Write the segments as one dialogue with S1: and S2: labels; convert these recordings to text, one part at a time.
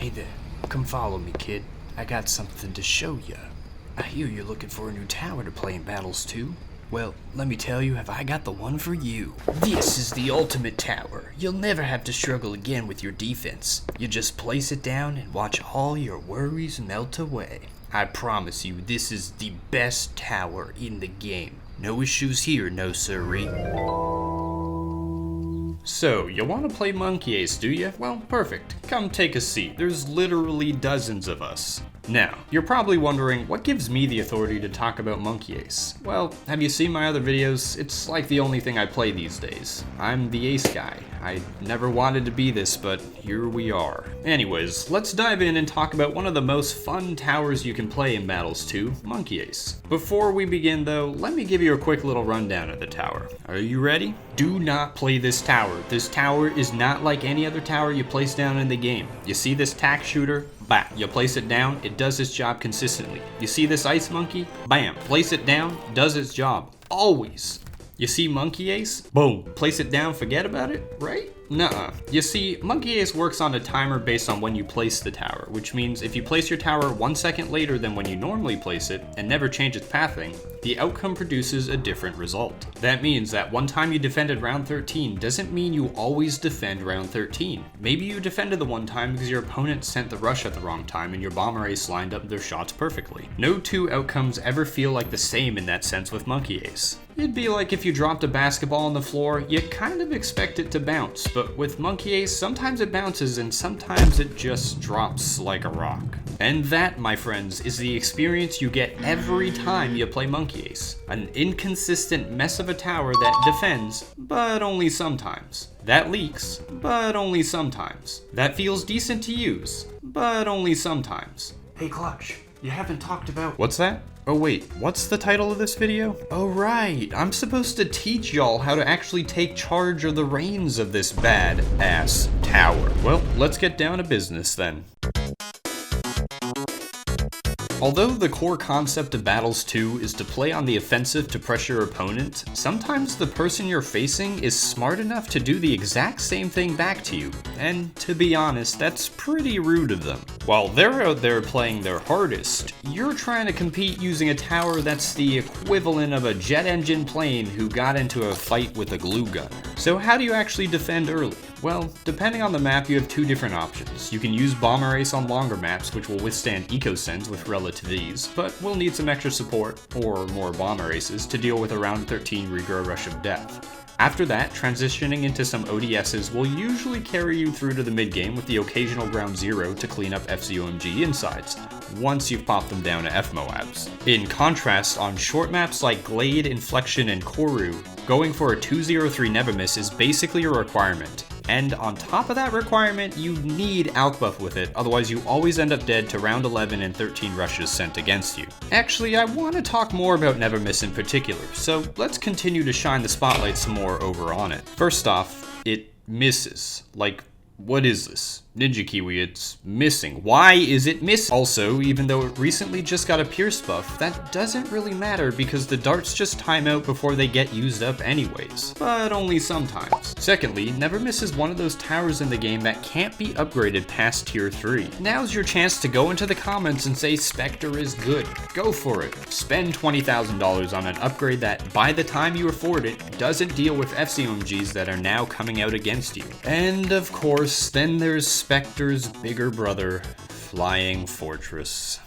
S1: Hey there, come follow me, kid. I got something to show ya. I hear you're looking for a new tower to play in Battles 2. Well, let me tell you, have I got the one for you. This is the ultimate tower. You'll never have to struggle again with your defense. You just place it down and watch all your worries melt away. I promise you, this is the best tower in the game. No issues here, no sirree. So, you want to play Monkey Ace, do you? Well, perfect. Come take a seat. There's literally dozens of us. Now, you're probably wondering, what gives me the authority to talk about Monkey Ace? Well, have you seen my other videos? It's like the only thing I play these days. I'm the ace guy. I never wanted to be this, but here we are. Anyways, let's dive in and talk about one of the most fun towers you can play in Battles 2, Monkey Ace. Before we begin though, let me give you a quick little rundown of the tower. Are you ready? Do not play this tower. This tower is not like any other tower you place down in the game. You see this tack shooter? Bah, you place it down, it does its job consistently. You see this ice monkey? Bam, place it down, does its job. Always. You see Monkey Ace? Boom, place it down, forget about it, right? Nuh-uh. You see, Monkey Ace works on a timer based on when you place the tower, which means if you place your tower 1 second later than when you normally place it, and never change its pathing, the outcome produces a different result. That means that one time you defended round 13 doesn't mean you always defend round 13. Maybe you defended the one time because your opponent sent the rush at the wrong time and your bomber ace lined up their shots perfectly. No two outcomes ever feel like the same in that sense with Monkey Ace. It'd be like if you dropped a basketball on the floor, you kind of expect it to bounce, but with Monkey Ace, sometimes it bounces and sometimes it just drops like a rock. And that, my friends, is the experience you get every time you play Monkey Ace. An inconsistent mess of a tower that defends, but only sometimes. That leaks, but only sometimes. That feels decent to use, but only sometimes.
S2: Hey Clutch, you haven't talked about...
S1: What's that? Oh wait, what's the title of this video? Oh right, I'm supposed to teach y'all how to actually take charge of the reins of this bad-ass tower. Well, let's get down to business then. Although the core concept of Battles 2 is to play on the offensive to pressure your opponent, sometimes the person you're facing is smart enough to do the exact same thing back to you, and to be honest, that's pretty rude of them. While they're out there playing their hardest, you're trying to compete using a tower that's the equivalent of a jet engine plane who got into a fight with a glue gun. So how do you actually defend early? Well, depending on the map, you have two different options. You can use Bomber Ace on longer maps, which will withstand Eco-Sends with relative ease, but will need some extra support, or more Bomber Aces, to deal with a round 13 Regrow Rush of Death. After that, transitioning into some ODSs will usually carry you through to the mid-game with the occasional Ground Zero to clean up FZOMG insides, once you've popped them down to FMOABs. In contrast, on short maps like Glade, Inflection, and Koru, going for a 203 neva-miss is basically a requirement. And on top of that requirement, you need Alkbuff with it, otherwise you always end up dead to round 11 and 13 rushes sent against you. Actually, I want to talk more about neva-miss in particular, so let's continue to shine the spotlight some more over on it. First off, it misses. Like, what is this? Ninja Kiwi, it's missing. Why is it missing? Also, even though it recently just got a Pierce buff, that doesn't really matter because the darts just time out before they get used up anyways. But only sometimes. Secondly, neva-miss is one of those towers in the game that can't be upgraded past tier 3. Now's your chance to go into the comments and say Spectre is good. Go for it. Spend $20,000 on an upgrade that, by the time you afford it, doesn't deal with FCOMGs that are now coming out against you. And of course, then there's Spectre's bigger brother, Flying Fortress.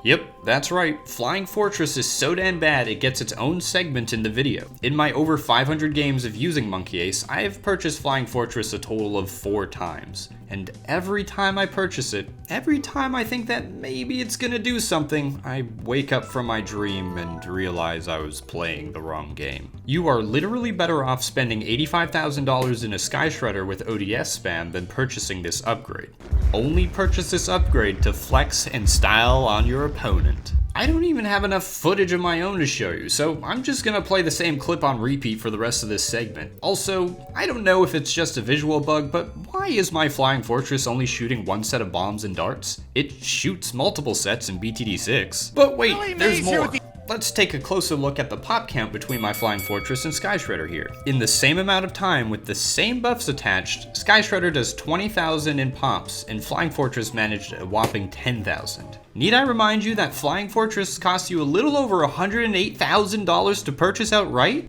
S1: Yep, that's right. Flying Fortress is so damn bad it gets its own segment in the video. In my over 500 games of using Monkey Ace, I have purchased Flying Fortress a total of 4 times. And every time I purchase it, every time I think that maybe it's gonna do something, I wake up from my dream and realize I was playing the wrong game. You are literally better off spending $85,000 in a Sky Shredder with ODS spam than purchasing this upgrade. Only purchase this upgrade to flex and style on your opponent. I don't even have enough footage of my own to show you, so I'm just gonna play the same clip on repeat for the rest of this segment. Also, I don't know if it's just a visual bug, but why is my Flying Fortress only shooting one set of bombs and darts? It shoots multiple sets in BTD 6. But wait, there's more. let's take a closer look at the pop count between my Flying Fortress and Sky Shredder here. In the same amount of time with the same buffs attached, Sky Shredder does 20,000 in pops and Flying Fortress managed a whopping 10,000. Need I remind you that Flying Fortress costs you a little over $108,000 to purchase outright?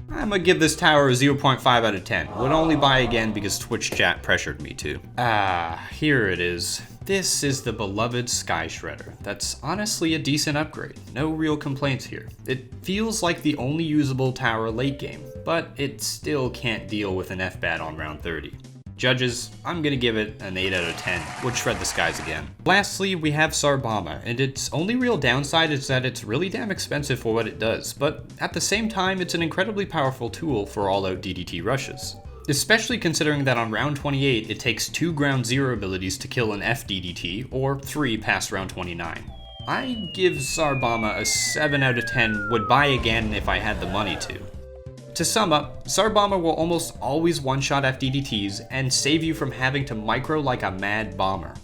S1: I'm gonna give this tower a 0.5 out of 10. Would only buy again because Twitch chat pressured me to. Here it is. This is the beloved Sky Shredder. That's honestly a decent upgrade. No real complaints here. It feels like the only usable tower late game, but it still can't deal with an F-bat on round 30. Judges, I'm gonna give it an 8 out of 10. Would shred the skies again. Lastly, we have Sarbama, and its only real downside is that it's really damn expensive for what it does, but at the same time, it's an incredibly powerful tool for all-out DDT rushes. Especially considering that on round 28, it takes 2 ground 0 abilities to kill an FDDT, or 3 past round 29. I give Sarbama a 7 out of 10, would buy again if I had the money to. To sum up, Sarbama will almost always one-shot FDDTs and save you from having to micro like a mad bomber.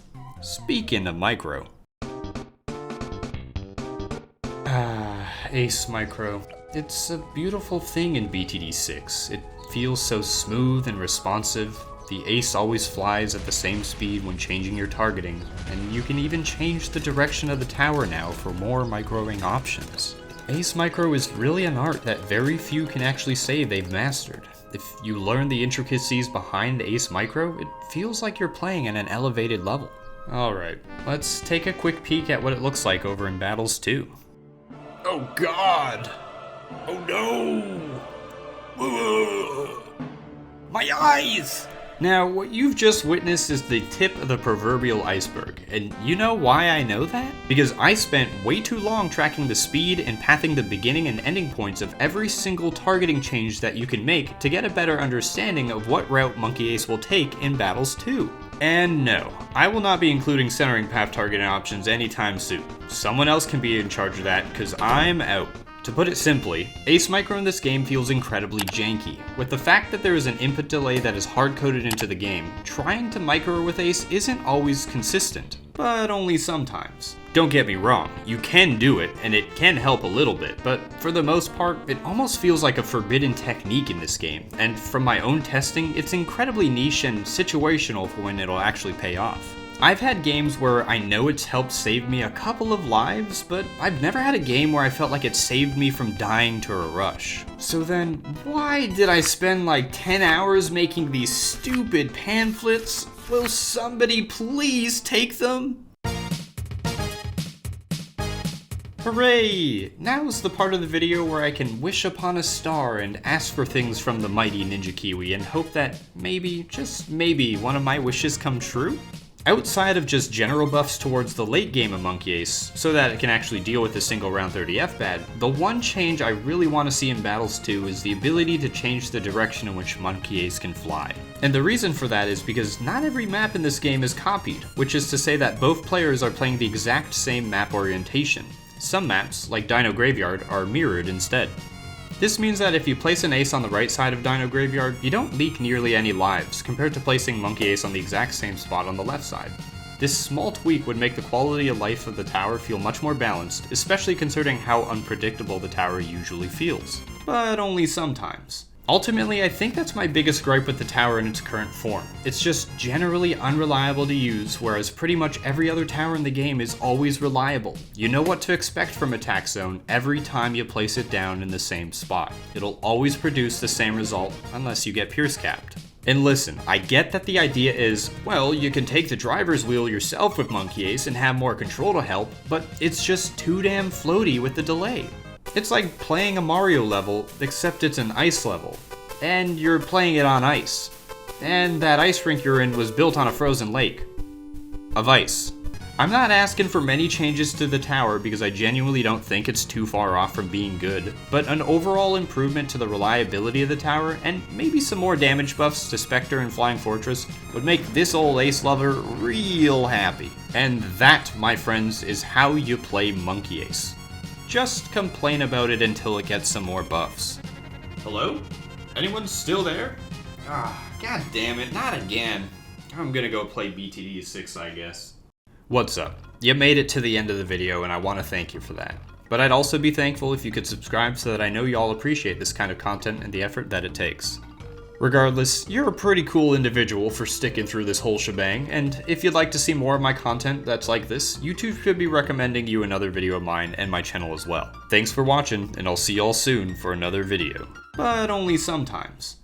S1: Speaking of micro. Ace Micro. It's a beautiful thing in BTD 6. It feels so smooth and responsive. The ace always flies at the same speed when changing your targeting, and you can even change the direction of the tower now for more microing options. Ace Micro is really an art that very few can actually say they've mastered. If you learn the intricacies behind Ace Micro, it feels like you're playing at an elevated level. Alright, let's take a quick peek at what it looks like over in Battles 2. Oh god! Oh no! My eyes! Now, what you've just witnessed is the tip of the proverbial iceberg, and you know why I know that? Because I spent way too long tracking the speed and pathing the beginning and ending points of every single targeting change that you can make to get a better understanding of what route Monkey Ace will take in Battles 2. And no, I will not be including centering path targeting options anytime soon. Someone else can be in charge of that, because I'm out. To put it simply, Ace Micro in this game feels incredibly janky. With the fact that there is an input delay that is hard-coded into the game, trying to micro with Ace isn't always consistent, but only sometimes. Don't get me wrong, you can do it, and it can help a little bit, but for the most part, it almost feels like a forbidden technique in this game, and from my own testing, it's incredibly niche and situational for when it'll actually pay off. I've had games where I know it's helped save me a couple of lives, but I've never had a game where I felt like it saved me from dying to a rush. So then, why did I spend like 10 hours making these stupid pamphlets? Will somebody please take them? Hooray! Now's the part of the video where I can wish upon a star and ask for things from the mighty Ninja Kiwi and hope that maybe, just maybe, one of my wishes come true? Outside of just general buffs towards the late game of Monkey Ace, so that it can actually deal with a single round 30 F-bat, the one change I really want to see in Battles 2 is the ability to change the direction in which Monkey Ace can fly. And the reason for that is because not every map in this game is copied, which is to say that both players are playing the exact same map orientation. Some maps, like Dino Graveyard, are mirrored instead. This means that if you place an ace on the right side of Dino Graveyard, you don't leak nearly any lives, compared to placing Monkey Ace on the exact same spot on the left side. This small tweak would make the quality of life of the tower feel much more balanced, especially considering how unpredictable the tower usually feels. But only sometimes. Ultimately, I think that's my biggest gripe with the tower in its current form. It's just generally unreliable to use, whereas pretty much every other tower in the game is always reliable. You know what to expect from Attack Zone every time you place it down in the same spot. It'll always produce the same result, unless you get Pierce capped. And listen, I get that the idea is, well, you can take the driver's wheel yourself with Monkey Ace and have more control to help, but it's just too damn floaty with the delay. It's like playing a Mario level, except it's an ice level, and you're playing it on ice. And that ice rink you're in was built on a frozen lake of ice. I'm not asking for many changes to the tower because I genuinely don't think it's too far off from being good, but an overall improvement to the reliability of the tower, and maybe some more damage buffs to Spectre and Flying Fortress, would make this old ace lover real happy. And that, my friends, is how you play Monkey Ace. Just complain about it until it gets some more buffs. Hello? Anyone still there? God damn it, not again. I'm gonna go play BTD 6, I guess. What's up? You made it to the end of the video and I want to thank you for that. But I'd also be thankful if you could subscribe so that I know y'all appreciate this kind of content and the effort that it takes. Regardless, you're a pretty cool individual for sticking through this whole shebang, and if you'd like to see more of my content that's like this, YouTube should be recommending you another video of mine and my channel as well. Thanks for watching, and I'll see y'all soon for another video. But only sometimes.